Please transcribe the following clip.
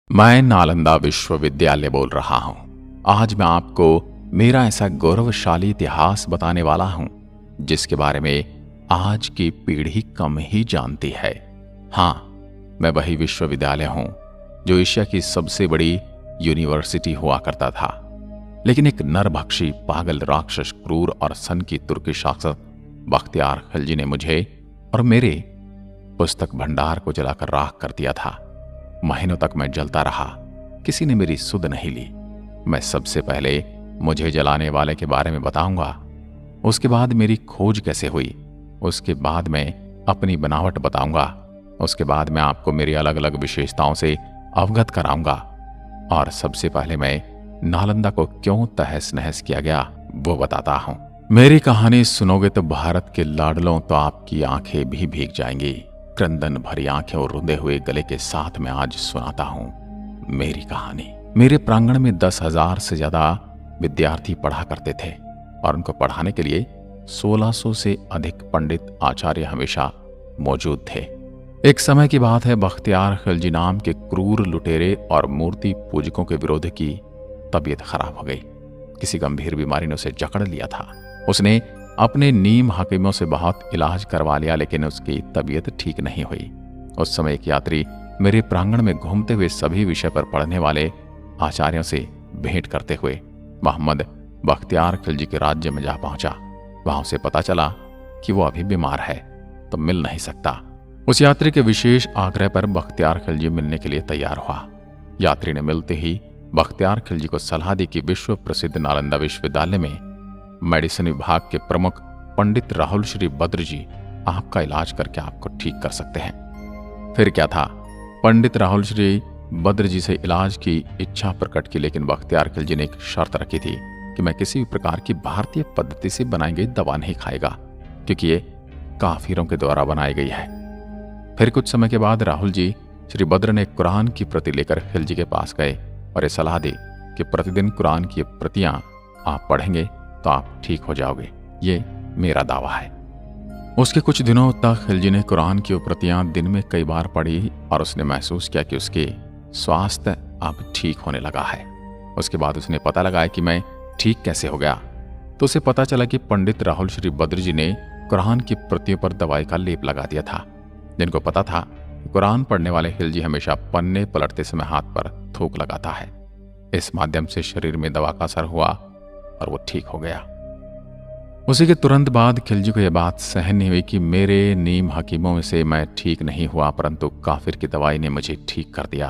मैं नालंदा विश्वविद्यालय बोल रहा हूं। आज मैं आपको मेरा ऐसा गौरवशाली इतिहास बताने वाला हूं जिसके बारे में आज की पीढ़ी कम ही जानती है। हां, मैं वही विश्वविद्यालय हूं जो एशिया की सबसे बड़ी यूनिवर्सिटी हुआ करता था। लेकिन एक नरभक्षी, पागल, राक्षस, क्रूर और सन की तुर्की शासक बख्तियार खिलजी ने मुझे और मेरे पुस्तक भंडार को जलाकर राख कर दिया था। महीनों तक मैं जलता रहा, किसी ने मेरी सुध नहीं ली। मैं सबसे पहले मुझे जलाने वाले के बारे में बताऊंगा, उसके बाद मेरी खोज कैसे हुई, उसके बाद मैं अपनी बनावट बताऊंगा, उसके बाद मैं आपको मेरी अलग अलग विशेषताओं से अवगत कराऊंगा, और सबसे पहले मैं नालंदा को क्यों तहस नहस किया गया वो बताता हूं। मेरी कहानी सुनोगे तो भारत के लाडलों, तो आपकी आंखें भी भीग जाएंगी। क्रंदन भरी आंखें और रुंधे हुए गले के साथ मैं आज सुनाता हूं मेरी कहानी। मेरे प्रांगण में 10,000 से ज्यादा विद्यार्थी पढ़ा करते थे और उनको पढ़ाने के लिए 1600 से अधिक पंडित आचार्य हमेशा मौजूद थे। एक समय की बात है, बख्तियार खिलजी नाम के क्रूर लुटेरे और मूर्ति पूजकों के विरोध की तबीयत खराब हो गई। किसी गंभीर बीमारी ने उसे जकड़ लिया था। उसने अपने नीम हकीमों से बहुत इलाज करवा लिया, लेकिन उसकी तबीयत ठीक नहीं हुई। उस समय एक यात्री मेरे प्रांगण में घूमते हुए सभी विषय पर पढ़ने वाले आचार्यों से भेंट करते हुए मोहम्मद बख्तियार खिलजी के राज्य में जा पहुंचा। वहां उसे पता चला कि वो अभी बीमार है तो मिल नहीं सकता। उस यात्री के विशेष आग्रह पर बख्तियार खिलजी मिलने के लिए तैयार हुआ। यात्री ने मिलते ही बख्तियार खिलजी को सलाह दी कि विश्व प्रसिद्ध नालंदा विश्वविद्यालय में मेडिसिन विभाग के प्रमुख पंडित राहुल श्री बद्र जी आपका इलाज करके आपको ठीक कर सकते हैं। फिर क्या था, पंडित राहुल श्री बद्र जी से इलाज की इच्छा प्रकट की, लेकिन बख्तियार खिलजी ने एक शर्त रखी थी कि मैं किसी भी प्रकार की भारतीय पद्धति से बनाई गई दवा नहीं खाएगा, क्योंकि ये काफिरों के द्वारा बनाई गई है। फिर कुछ समय के बाद राहुल जी श्री बद्र ने कुरान की प्रति लेकर खिलजी के पास गए और ये सलाह दी कि प्रतिदिन कुरान की प्रतियां आप पढ़ेंगे तो आप ठीक हो जाओगे। ये मेरा दावा है। उसके कुछ दिनों तक खिलजी ने कुरान की प्रतियां दिन में कई बार पढ़ी और उसने महसूस किया कि उसके स्वास्थ्य अब ठीक होने लगा है। उसके बाद उसने पता लगाया कि मैं ठीक कैसे हो गया। तो उसे पता चला कि पंडित राहुल श्री बद्र जी ने कुरान की प्रतियों पर दवाई का लेप लगा दिया था। जिनको पता था कि कुरान पढ़ने वाले खिलजी हमेशा पन्ने पलटते समय हाथ पर थूक लगाता है, इस माध्यम से शरीर में दवा का असर हुआ और वो ठीक हो गया। उसी के तुरंत बाद खिलजी को यह बात सहन नहीं हुई कि मेरे नीम हकीमों में से मैं ठीक नहीं हुआ, परंतु काफिर की दवाई ने मुझे ठीक कर दिया।